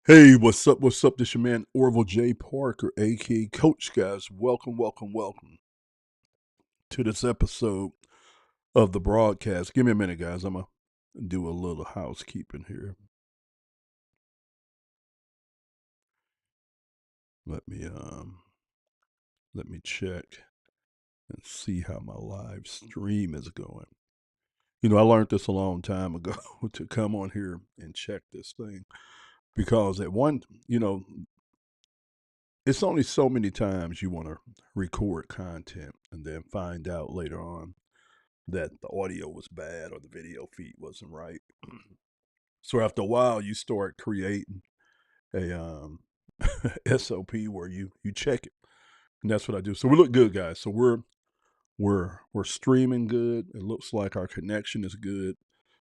Hey, what's up? What's up? This your man Orville J. Parker, aka Coach, guys. Welcome, welcome, welcome to this episode of the broadcast. Give me a minute, guys. I'm gonna do a little housekeeping here. Let me let me check and see how my live stream is going. I learned this a long time ago to come on here and check this thing because at one, you know, it's only so many times you want to record content and then find out later on that the audio was bad or the video feed wasn't right. So after a while, you start creating a SOP where you check it, and that's what I do. So we look good, guys. So we're streaming good. It looks like our connection is good,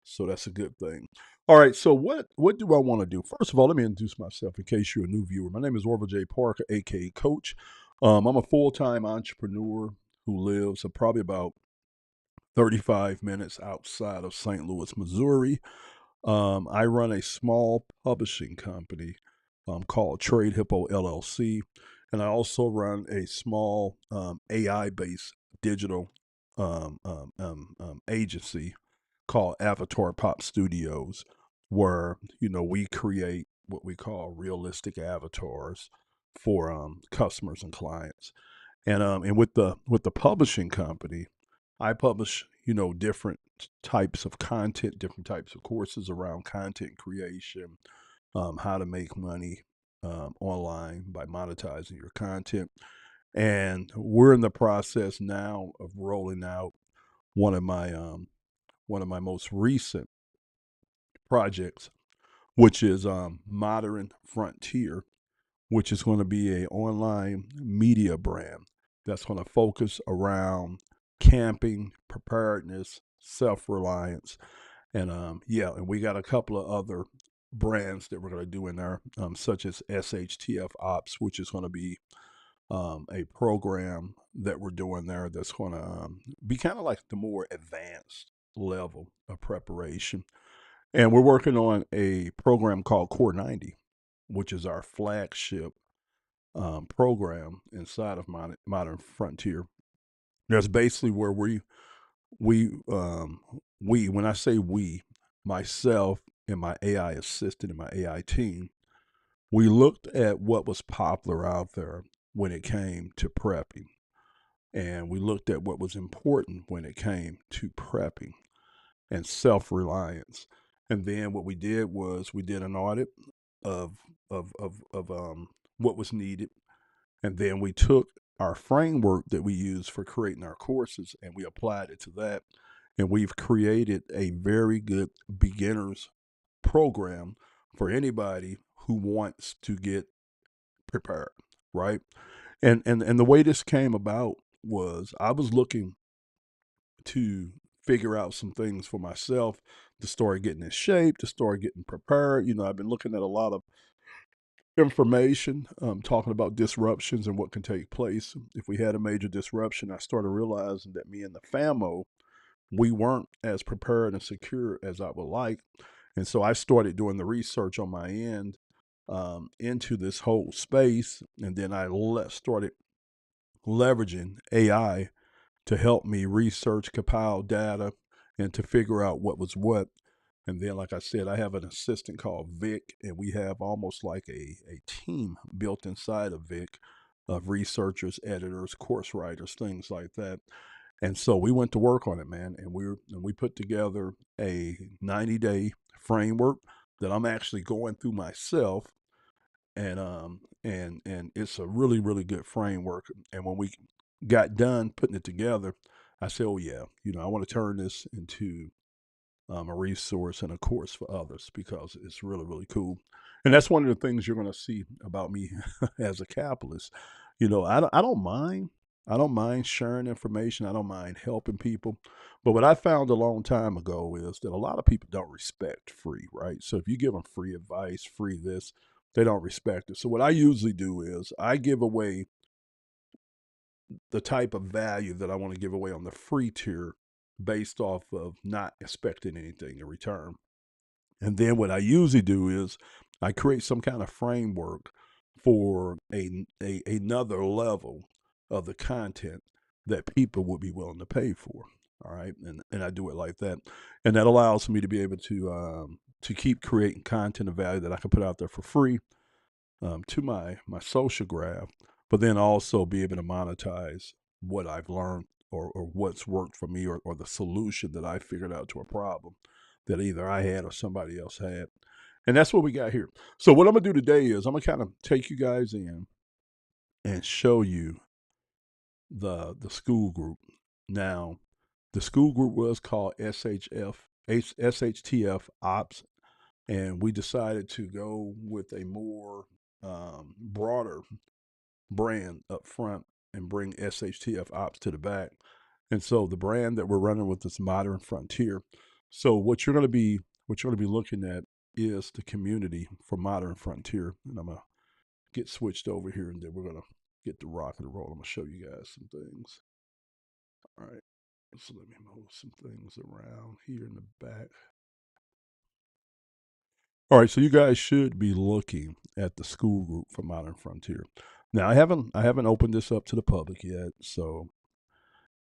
so that's a good thing. All right. So what do I want to do? First of all, let me introduce myself in case you're a new viewer. My name is Orville J. Parker, aka Coach. I'm a full time entrepreneur who lives probably about 35 minutes outside of St. Louis, Missouri. I run a small publishing company called Trade Hippo LLC, and I also run a small AI-based digital agency called Avatar Pop Studios, where we create what we call realistic avatars for customers and clients. And with the publishing company, I publish different types of content, different types of courses around content creation, how to make money online by monetizing your content. And we're in the process now of rolling out one of my most recent projects, which is Modern Frontier, which is going to be a online media brand that's going to focus around camping, preparedness, self-reliance, and and we got a couple of other brands that we're going to do in there, such as SHTF Ops, which is going to be a program that we're doing there that's going to be kind of like the more advanced level of preparation. And we're working on a program called Core 90, which is our flagship program inside of Modern Frontier. That's basically where we when I say we, myself and my AI assistant and my AI team, we looked at what was popular out there when it came to prepping, and we looked at what was important when it came to prepping and self-reliance. And then what we did was we did an audit of of what was needed, and then we took our framework that we use for creating our courses and we applied it to that. And we've created a very good beginner's program for anybody who wants to get prepared, right? And the way this came about was I was looking to figure out some things for myself to start getting in shape, to start getting prepared. I've been looking at a lot of information talking about disruptions and what can take place if we had a major disruption. I started realizing that me and the famo, we weren't as prepared and secure as I would like. And so I started doing the research on my end into this whole space. And then started leveraging AI to help me research, compile data, and to figure out what was what. And then, like I said, I have an assistant called Vic, and we have almost like a team built inside of Vic of researchers, editors, course writers, things like that. And so we went to work on it, man, and we put together a 90-day framework that I'm actually going through myself, and it's a really really good framework. And when we got done putting it together, I said, oh yeah, I want to turn this into a resource and a course for others because it's really really cool. And that's one of the things you're going to see about me as a capitalist. I don't mind. I don't mind sharing information. I don't mind helping people. But what I found a long time ago is that a lot of people don't respect free, right? So if you give them free advice, free this, they don't respect it. So what I usually do is I give away the type of value that I want to give away on the free tier based off of not expecting anything in return. And then what I usually do is I create some kind of framework for another level of the content that people would be willing to pay for. All right, and I do it like that, and that allows me to be able to keep creating content of value that I can put out there for free, to my social graph, but then also be able to monetize what I've learned, or what's worked for me, or the solution that I figured out to a problem that either I had or somebody else had. And that's what we got here. So what I'm gonna do today is I'm gonna kind of take you guys in and show you the school group. Now, the school group was called SHTF Ops, and we decided to go with a more broader brand up front and bring SHTF Ops to the back. And so the brand that we're running with is Modern Frontier. So what you're gonna be looking at is the community for Modern Frontier. And I'm gonna get switched over here, and then we're gonna get the rock and roll. I'm gonna show you guys some things. All right. So let me move some things around here in the back. All right, so you guys should be looking at the school group for Modern Frontier. Now I haven't opened this up to the public yet, so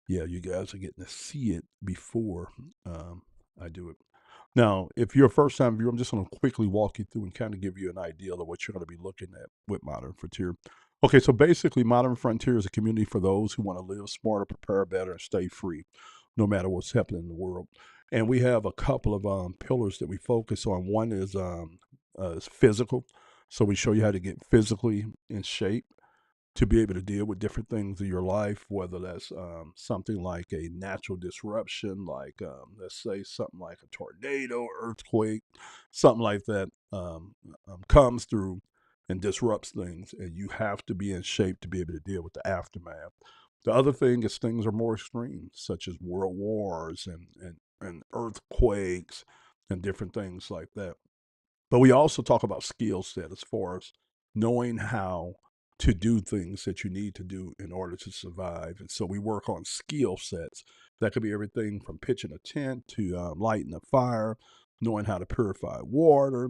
yeah, you guys are getting to see it before I do it. Now, if you're a first time viewer, I'm just going to quickly walk you through and kind of give you an idea of what you're going to be looking at with Modern Frontier. Okay, so basically, Modern Frontier is a community for those who want to live smarter, prepare better, and stay free, no matter what's happening in the world. And we have a couple of pillars that we focus on. One is physical, so we show you how to get physically in shape to be able to deal with different things in your life, whether that's something like a natural disruption, like let's say something like a tornado, earthquake, something like that comes through and disrupts things, and you have to be in shape to be able to deal with the aftermath. The other thing is things are more extreme, such as world wars and earthquakes and different things like that. But we also talk about skill set as far as knowing how to do things that you need to do in order to survive. And so we work on skill sets. That could be everything from pitching a tent to lighting a fire, knowing how to purify water,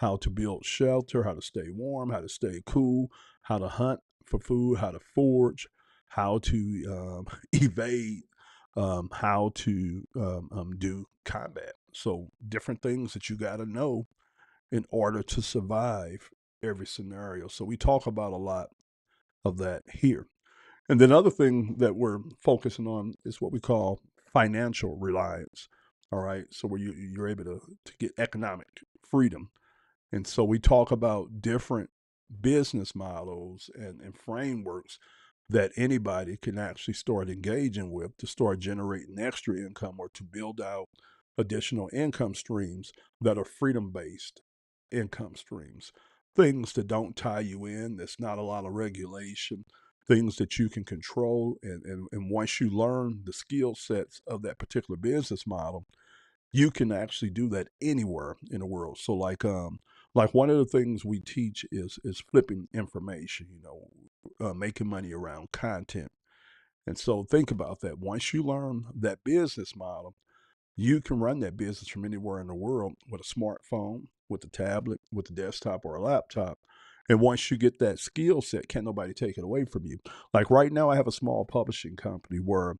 how to build shelter, how to stay warm, how to stay cool, how to hunt for food, how to forage, how to evade, how to do combat. So different things that you got to know in order to survive every scenario. So we talk about a lot of that here. And then other thing that we're focusing on is what we call financial reliance. All right. So where you're able to get economic freedom. And so we talk about different business models and frameworks that anybody can actually start engaging with to start generating extra income or to build out additional income streams that are freedom based income streams. Things that don't tie you in, that's not a lot of regulation, things that you can control. And once you learn the skill sets of that particular business model, you can actually do that anywhere in the world. So like one of the things we teach is flipping information, making money around content. And so think about that. Once you learn that business model, you can run that business from anywhere in the world with a smartphone, with a tablet, with a desktop or a laptop. And once you get that skill set, can't nobody take it away from you. Like right now, I have a small publishing company where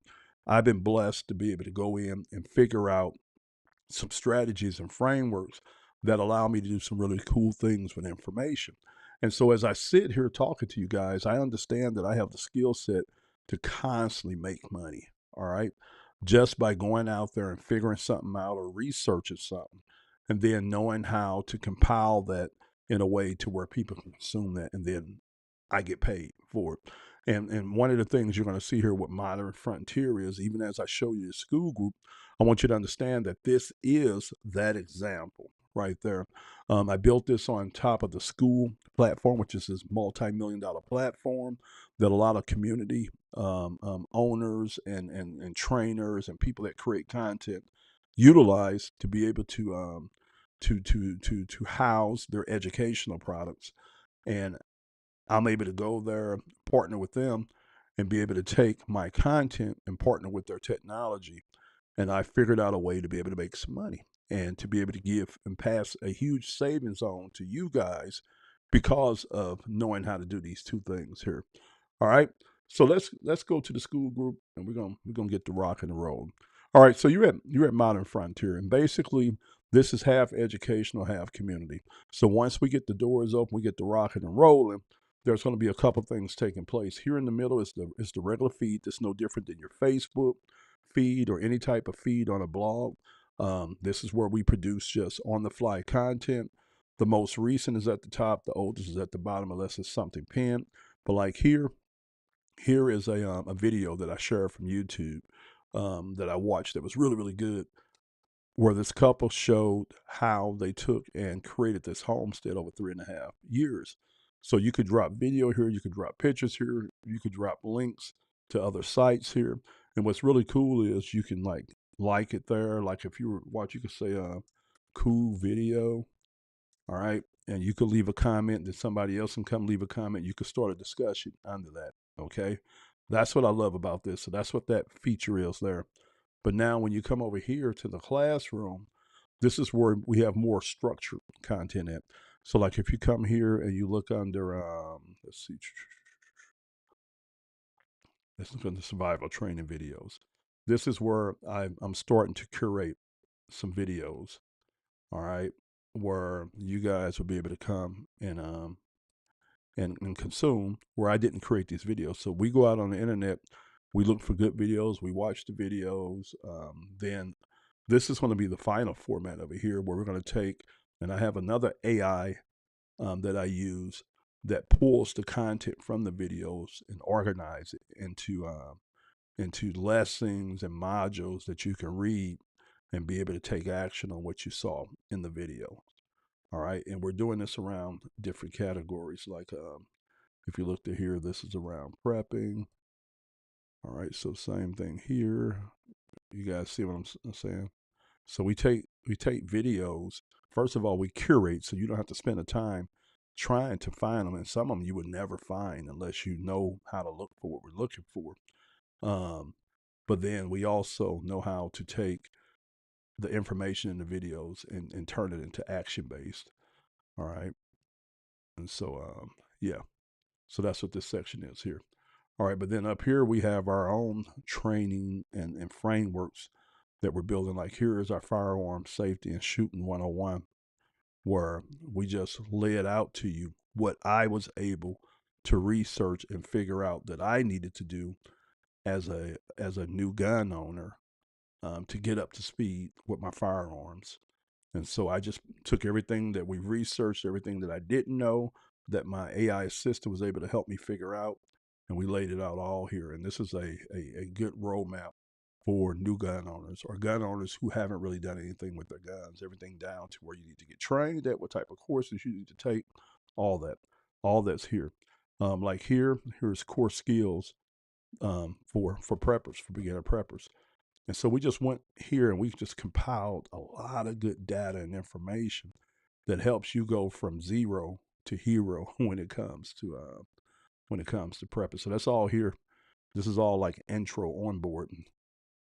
I've been blessed to be able to go in and figure out some strategies and frameworks that allow me to do some really cool things with information. And so as I sit here talking to you guys, I understand that I have the skill set to constantly make money. All right. Just by going out there and figuring something out or researching something and then knowing how to compile that in a way to where people can consume that and then I get paid for it. And one of the things you're going to see here with Modern Frontier is even as I show you the school group, I want you to understand that this is that example right there. I built this on top of the school platform, which is this multi-million-dollar platform that a lot of community owners and trainers and people that create content utilize to be able to house their educational products. And I'm able to go there, partner with them, and be able to take my content and partner with their technology. And I figured out a way to be able to make some money. and to be able to give and pass a huge savings on to you guys because of knowing how to do these two things here. All right. So let's go to the school group, and we're gonna get the rock and roll. All right. So you're at Modern Frontier, and basically this is half educational, half community. So once we get the doors open, we get the rocking and rolling. There's going to be a couple things taking place. Here in the middle is the regular feed. That's no different than your Facebook feed or any type of feed on a blog. This is where we produce just on the fly content. The most recent is at the top. The oldest is at the bottom, unless it's something pinned. But like here is a video that I shared from YouTube that I watched that was really, really good, where this couple showed how they took and created this homestead over 3.5 years. So you could drop video here, you could drop pictures here, you could drop links to other sites here. And what's really cool is you can like it there. Like if you were watching, you could say cool video, all right. And you could leave a comment, then somebody else can come leave a comment. You could start a discussion under that. Okay. That's what I love about this. So that's what that feature is there. But now when you come over here to the classroom, this is where we have more structured content at. So like if you come here and you look under, let's see, let's look under survival training videos. This is where I'm starting to curate some videos, all right, where you guys will be able to come and consume, where I didn't create these videos. So we go out on the internet, we look for good videos, we watch the videos. Then this is going to be the final format over here, where we're going to take, and I have another AI that I use that pulls the content from the videos and organize it into lessons and modules that you can read and be able to take action on what you saw in the video. All right, and we're doing this around different categories. Like if you look to here, this is around prepping. All right, so same thing here. You guys see what I'm saying? So we take videos. First of all, we curate, so you don't have to spend the time trying to find them. And some of them you would never find unless you know how to look for what we're looking for. Um, but then we also know how to take the information in the videos and turn it into action based. All right. And so, yeah. So that's what this section is here. All right. But then up here, we have our own training and frameworks that we're building. Like here is our firearm safety and shooting 101, where we just lay it out to you what I was able to research and figure out that I needed to do as a new gun owner to get up to speed with my firearms. And so I just took everything that we researched, everything that I didn't know, that my AI assistant was able to help me figure out, and we laid it out all here. And this is a good roadmap for new gun owners or gun owners who haven't really done anything with their guns, everything down to where you need to get trained at, what type of courses you need to take, all that. All that's here. Like here's core skills for preppers, for beginner preppers. And so we just went here and we just compiled a lot of good data and information that helps you go from zero to hero when it comes to prepping. So that's all here. This is all like intro onboarding,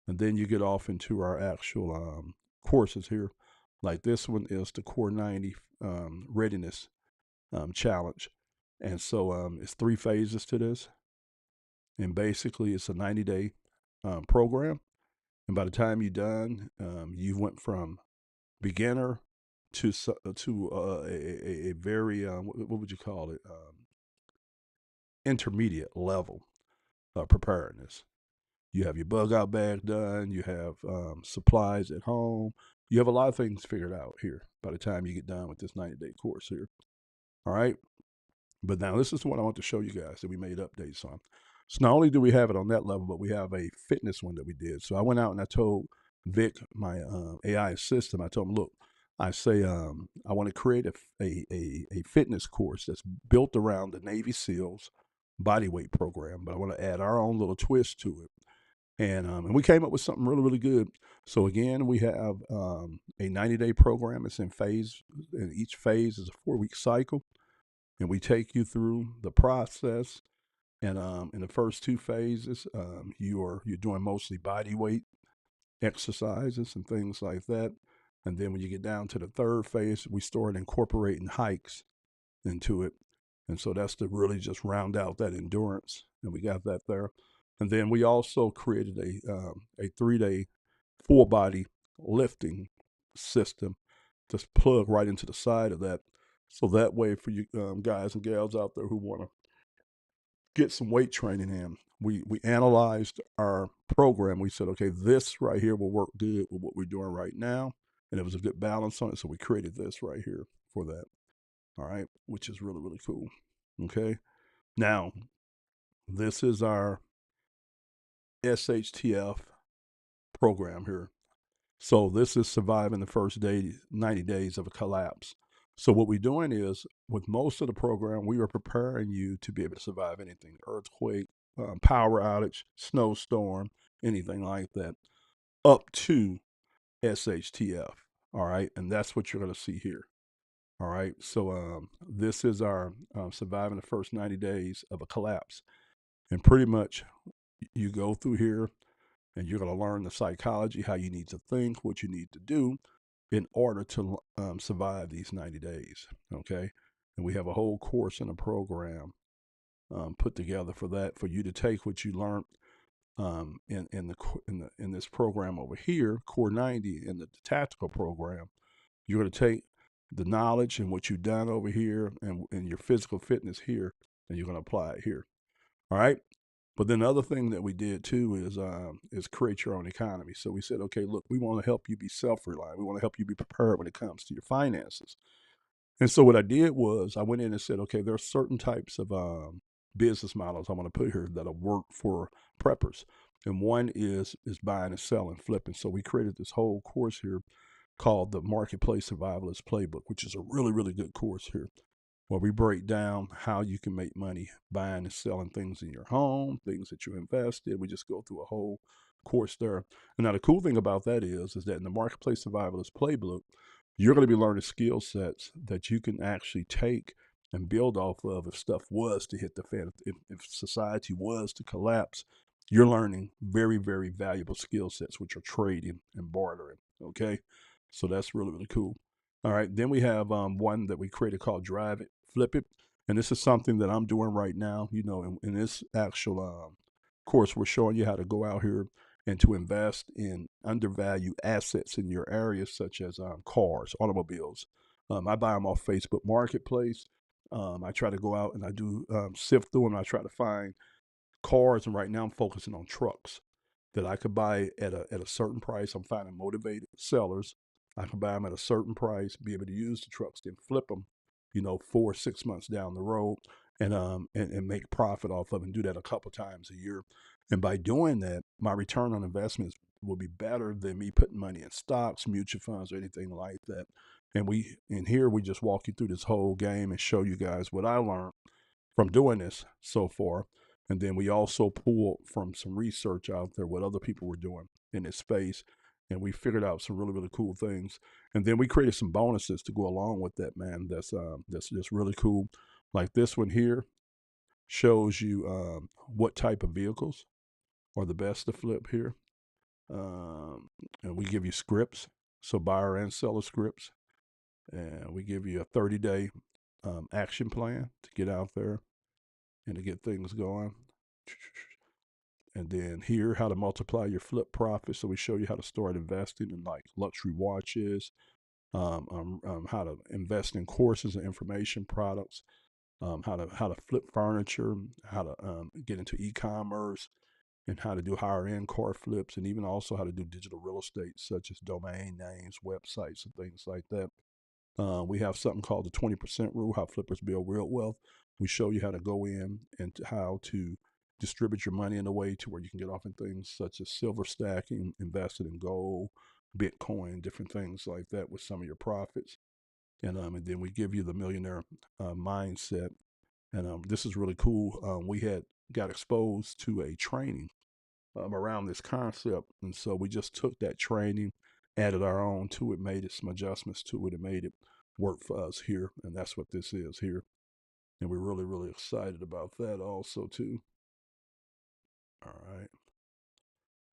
and then you get off into our actual courses here. Like this one is the Core 90 Readiness Challenge, and so it's 3 phases to this, and basically it's a 90-day program. And by the time you're done, you went from beginner to a very what would you call it, intermediate level of preparedness. You have your bug out bag done. You have supplies at home. You have a lot of things figured out here by the time you get done with this 90-day course here. All right. But now this is what I want to show you guys that we made updates on. So not only do we have it on that level, but we have a fitness one that we did. So I went out and I told Vic, my AI assistant, I told him, look, I say I want to create a fitness course that's built around the Navy SEALs body weight program, but I want to add our own little twist to it. And we came up with something really, really good. So again, we have a 90-day program. It's in phase, and each phase is a 4-week cycle, and we take you through the process. And in the first 2 phases, you're doing mostly body weight exercises and things like that. And then when you get down to the third phase, we started incorporating hikes into it. And so that's to really just round out that endurance. And we got that there. And then we also created a 3-day full body lifting system to plug right into the side of that. So that way, for you guys and gals out there who want to get some weight training in, we analyzed our program. We said, okay, this right here will work good with what we're doing right now. And it was a good balance on it. So we created this right here for that. All right, which is really, really cool. Okay. Now, this is our SHTF program here. So this is surviving the first 90 days of a collapse. So what we're doing is, with most of the program, we are preparing you to be able to survive anything: earthquake, power outage, snowstorm, anything like that, up to SHTF. All right, and that's what you're going to see here. All right, so this is our surviving the first 90 days of a collapse. And pretty much you go through here and you're going to learn the psychology, how you need to think, what you need to do in order to survive these 90 days. Okay. And we have a whole course and a program put together for that, for you to take what you learned in this program over here, Core 90, in the tactical program. You're going to take the knowledge and what you've done over here and your physical fitness here, and you're going to apply it here. All right. But then the other thing that we did too is create your own economy. So we said, okay, look, we want to help you be self-reliant. We want to help you be prepared when it comes to your finances. And so what I did was I went in and said, okay, there are certain types of business models I want to put here that'll work for preppers. And one is buying and selling, flipping. So we created this whole course here called the Marketplace Survivalist Playbook, which is a really, really good course here, where we break down how you can make money buying and selling things in your home, things that you invest in. We just go through a whole course there. And now the cool thing about that is that in the Marketplace Survivalist Playbook, you're going to be learning skill sets that you can actually take and build off of if stuff was to hit the fan, if society was to collapse. You're learning very, very valuable skill sets, which are trading and bartering. Okay. So that's really, really cool. All right. Then we have one that we created called Drive It, Flip It. And this is something that I'm doing right now. You know, in this actual course, we're showing you how to go out here and to invest in undervalued assets in your area, such as cars, automobiles. I buy them off Facebook Marketplace. I try to go out and I do sift through them. I try to find cars, and right now I'm focusing on trucks that I could buy at a certain price. I'm finding motivated sellers. I can buy them at a certain price, be able to use the trucks, then flip them, 4 or 6 months down the road, and make profit off of them, and do that a couple times a year. And by doing that, my return on investments will be better than me putting money in stocks, mutual funds, or anything like that. And here we just walk you through this whole game and show you guys what I learned from doing this so far. And then we also pulled from some research out there what other people were doing in this space. And we figured out some really, really cool things. And then we created some bonuses to go along with that, man. That's just really cool. Like this one here shows you what type of vehicles are the best to flip here. Um, and we give you scripts, so buyer and seller scripts. And we give you a 30-day action plan to get out there and to get things going. And then here, how to multiply your flip profit. So we show you how to start investing in like luxury watches, how to invest in courses and information products, how to flip furniture, how to get into e-commerce, and how to do higher end car flips, and even also how to do digital real estate, such as domain names, websites, and things like that. We have something called the 20% rule, how flippers build real wealth. We show you how to go in and how to distribute your money in a way to where you can get off in things such as silver stacking, invested in gold, Bitcoin, different things like that with some of your profits. And then we give you the millionaire mindset. And this is really cool. We had got exposed to a training around this concept. And so we just took that training, added our own to it, made some adjustments to it, and made it work for us here. And that's what this is here. And we're really, really excited about that also too. All right.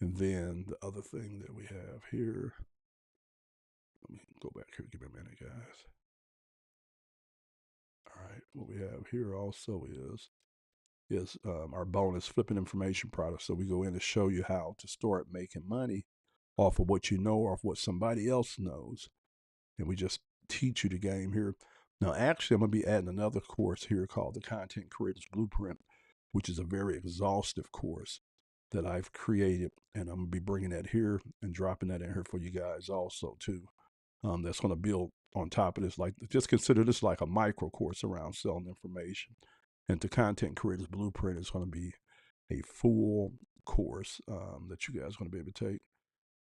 And then the other thing that we have here Let me go back here. Give me a minute, guys. All right. What we have here also is our bonus flipping information product. So we go in to show you how to start making money off of what you know or off what somebody else knows. And we just teach you the game here. Now, actually, I'm going to be adding another course here called the Content Creators Blueprint, which is a very exhaustive course that I've created. And I'm going to be bringing that here and dropping that in here for you guys also, too. That's going to build on top of this. Like, just consider this like a micro course around selling information. And the Content Creators Blueprint is going to be a full course that you guys are going to be able to take,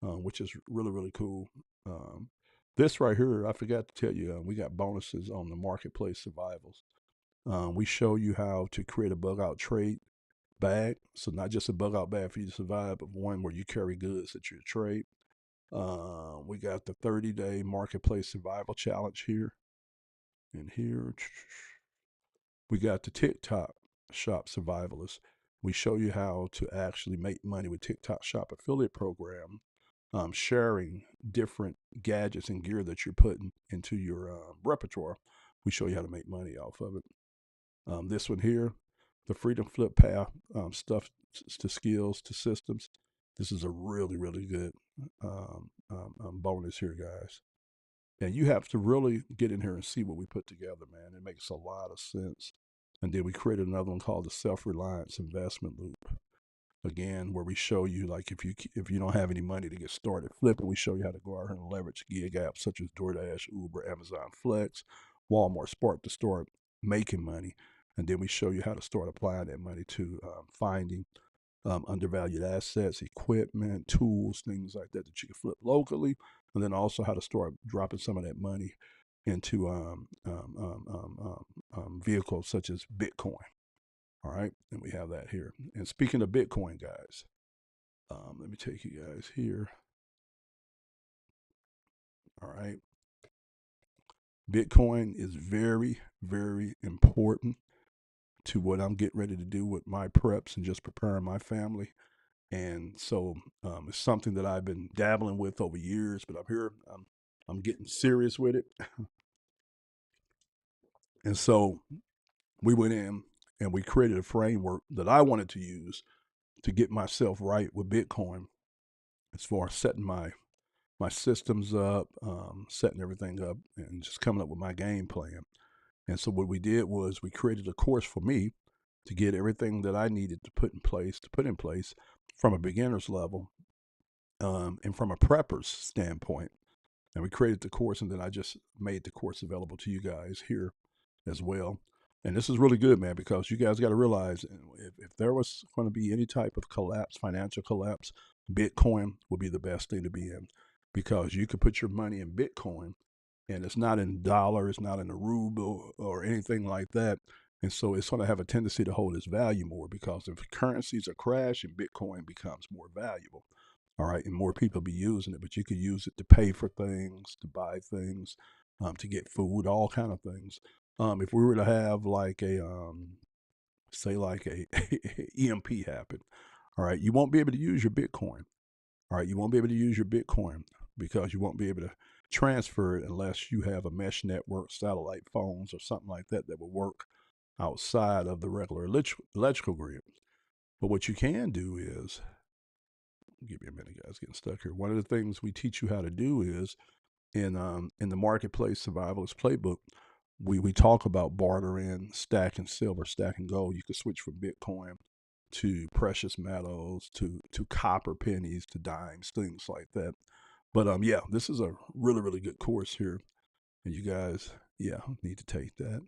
which is really, really cool. This right here, I forgot to tell you, we got bonuses on the Marketplace Survivals. We show you how to create a bug out trade bag. So not just a bug out bag for you to survive, but one where you carry goods that you trade. We got the 30-day Marketplace Survival Challenge here. And here, we got the TikTok Shop Survivalist. We show you how to actually make money with TikTok Shop affiliate program, sharing different gadgets and gear that you're putting into your repertoire. We show you how to make money off of it. This one here, the Freedom Flip Path, stuff to skills to systems. This is a really, really good bonus here, guys. And you have to really get in here and see what we put together, man. It makes a lot of sense. And then we created another one called the Self-Reliance Investment Loop. Again, where we show you, like, if you don't have any money to get started flipping, we show you how to go out here and leverage gig apps such as DoorDash, Uber, Amazon Flex, Walmart Spark to start making money. And then we show you how to start applying that money to finding undervalued assets, equipment, tools, things like that that you can flip locally, and then also how to start dropping some of that money into vehicles such as Bitcoin. All right, and we have that here. And speaking of Bitcoin, guys, let me take you guys here. All right, Bitcoin is very, very important to what I'm getting ready to do with my preps and just preparing my family. And so it's something that I've been dabbling with over years, but I'm getting serious with it. And so we went in and we created a framework that I wanted to use to get myself right with Bitcoin as far as setting my systems up, setting everything up, and just coming up with my game plan. And so what we did was we created a course for me to get everything that I needed to put in place from a beginner's level, and from a prepper's standpoint. And we created the course, and then I just made the course available to you guys here as well. And this is really good, man, because you guys got to realize if there was going to be any type of collapse, financial collapse, Bitcoin would be the best thing to be in, because you could put your money in Bitcoin and it's not in dollar, it's not in a ruble or anything like that. And so it's going to have a tendency to hold its value more, because if currencies are crashing, Bitcoin becomes more valuable. All right, and more people be using it, but you could use it to pay for things, to buy things, to get food, all kind of things. If we were to have like say like a EMP happen, all right, you won't be able to use your Bitcoin. All right, you won't be able to use your Bitcoin because you won't be able to transfer it unless you have a mesh network, satellite phones, or something like that that will work outside of the regular electrical grid. But what you can do is, give me a minute, guys, getting stuck here. One of the things we teach you how to do is in the Marketplace Survivalist Playbook, we talk about bartering, stacking silver, stacking gold. You can switch from Bitcoin to precious metals, to copper pennies, to dimes, things like that. But yeah, this is a really, really good course here, and you guys, yeah, need to take that.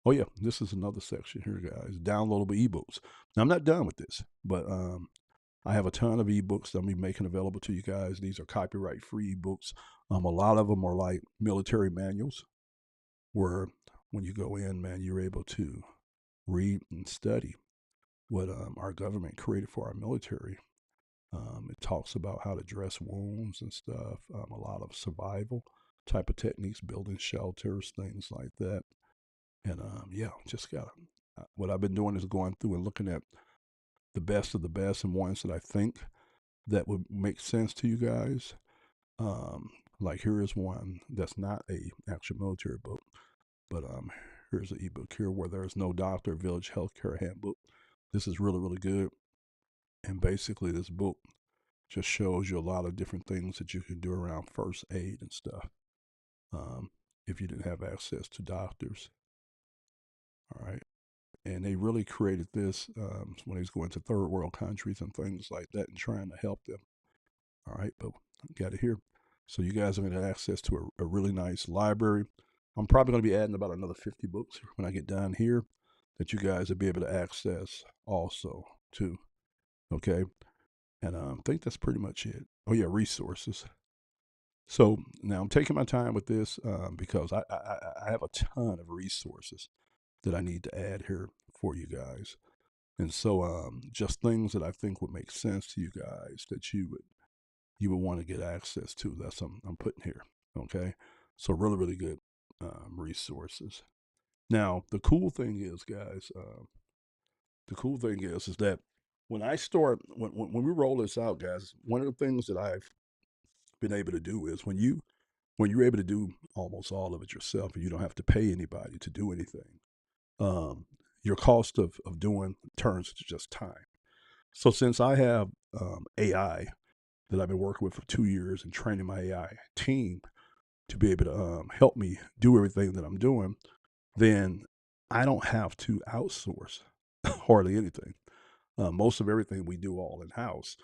Oh yeah, this is another section here, guys. Downloadable ebooks. Now I'm not done with this, but I have a ton of ebooks that I'm making available to you guys. These are copyright free ebooks. A lot of them are like military manuals, where when you go in, man, you're able to read and study what our government created for our military. It talks about how to dress wounds and stuff, a lot of survival type of techniques, building shelters, things like that. And yeah, just got what I've been doing is going through and looking at the best of the best and ones that I think that would make sense to you guys. Like here is one that's not a actual military book, but here's an ebook here where there's no doctor village healthcare handbook. This is really really good, and basically this book just shows you a lot of different things that you can do around first aid and stuff. Um, if you didn't have access to doctors, all right. And they really created this when he's going to third world countries and things like that and trying to help them. All right, but got it here. So you guys are going to have access to a really nice library. I'm probably going to be adding about another 50 books when I get down here that you guys will be able to access also too. Okay, and I think that's pretty much it. Oh yeah, resources. So now I'm taking my time with this because I have a ton of resources that I need to add here for you guys. And so just things that I think would make sense to you guys that you would want to get access to. That's I'm putting here. Okay, so really really good resources. Now the cool thing is, guys, the cool thing is that when I start when we roll this out, guys, one of the things that I've been able to do is when you're able to do almost all of it yourself and you don't have to pay anybody to do anything, um, your cost of doing turns to just time. So since I have AI that I've been working with for 2 years and training my AI team to be able to help me do everything that I'm doing, then I don't have to outsource hardly anything. Most of everything we do all in house.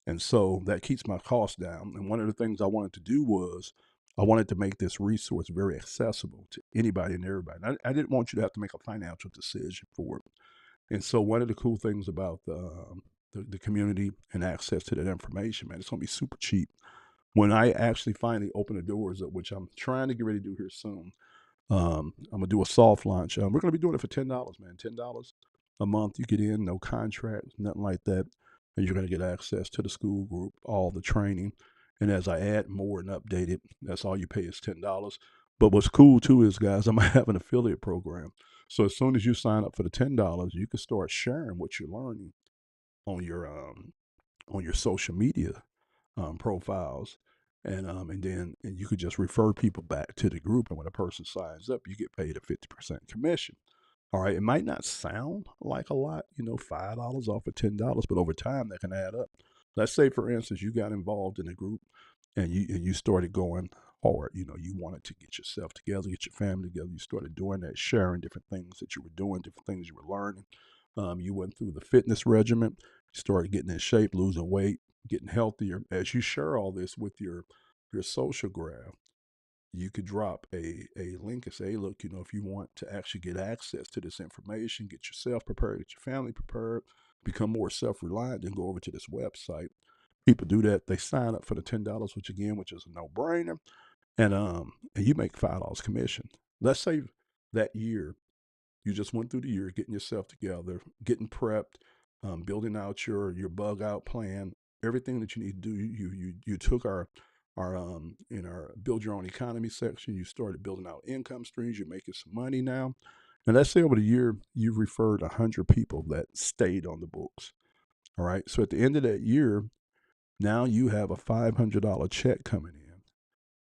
And so that keeps my costs down. And one of the things I wanted to do was I wanted to make this resource very accessible to anybody and everybody. I didn't want you to have to make a financial decision for it. And so one of the cool things about the community and access to that information, man, it's going to be super cheap. When I actually finally open the doors up, which I'm trying to get ready to do here soon, I'm gonna do a soft launch. We're gonna be doing it for $10, man. $10 a month. You get in, no contract, nothing like that, and you're gonna get access to the school group, all the training. And as I add more and update it, that's all you pay is $10. But what's cool too is, guys, I'm gonna have an affiliate program. So as soon as you sign up for the $10, you can start sharing what you're learning on your social media profiles, and then and you could just refer people back to the group. And when a person signs up, you get paid a 50% commission. All right, it might not sound like a lot, $5 off of $10, but over time that can add up. Let's say, for instance, you got involved in a group and you started going hard. You wanted to get yourself together, get your family together. You started doing that, sharing different things that you were doing, different things you were learning. You went through the fitness regimen, you started getting in shape, losing weight, getting healthier. As you share all this with your social graph, you could drop a link and say, hey, look, if you want to actually get access to this information, get yourself prepared, get your family prepared, become more self-reliant, then go over to this website. People do that. They sign up for the $10, which is a no-brainer, and you make $5 commission. Let's say that year you just went through the year getting yourself together, getting prepped, building out your bug out plan, everything that you need to do. You took our in our build your own economy section. You started building out income streams. You're making some money now, and let's say over the year you've referred 100 people that stayed on the books. All right. So at the end of that year, now you have a $500 check coming in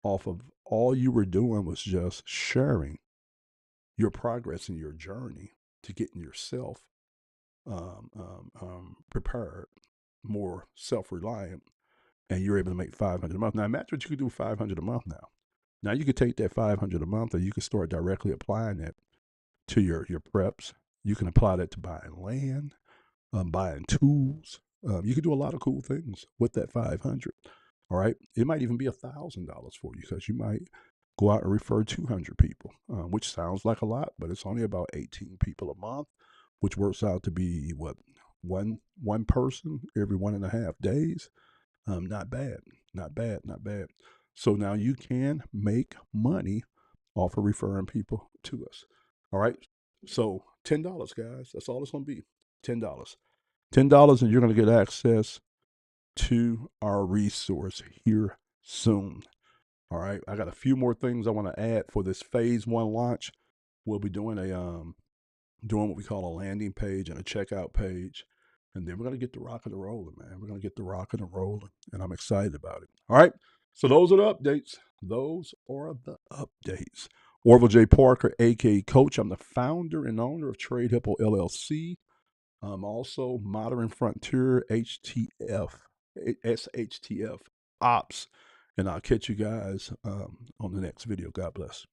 off of all you were doing was just sharing your progress in your journey to getting yourself prepared, more self-reliant, and you're able to make 500 a month. Now imagine what you could do 500 a month now. Now you could take that 500 a month and you can start directly applying that to your preps. You can apply that to buying land, buying tools. You can do a lot of cool things with that 500. All right. It might even be $1,000 for you because you might go out and refer 200 people, which sounds like a lot, but it's only about 18 people a month, which works out to be what, one person every 1.5 days. Not bad, not bad, not bad. So now you can make money off of referring people to us. All right. So $10, guys. That's all it's gonna be. $10. $10, and you're gonna get access to our resource here soon. All right. I got a few more things I want to add for this phase one launch. We'll be doing doing what we call a landing page and a checkout page. And then we're gonna get the rocking and rolling, man. We're gonna get the rocking and rolling, and I'm excited about it. All right. So those are the updates. Those are the updates. Orville J. Parker, aka Coach. I'm the founder and owner of Trade Hippo LLC. I'm also Modern Frontier HTF, SHTF Ops. And I'll catch you guys on the next video. God bless.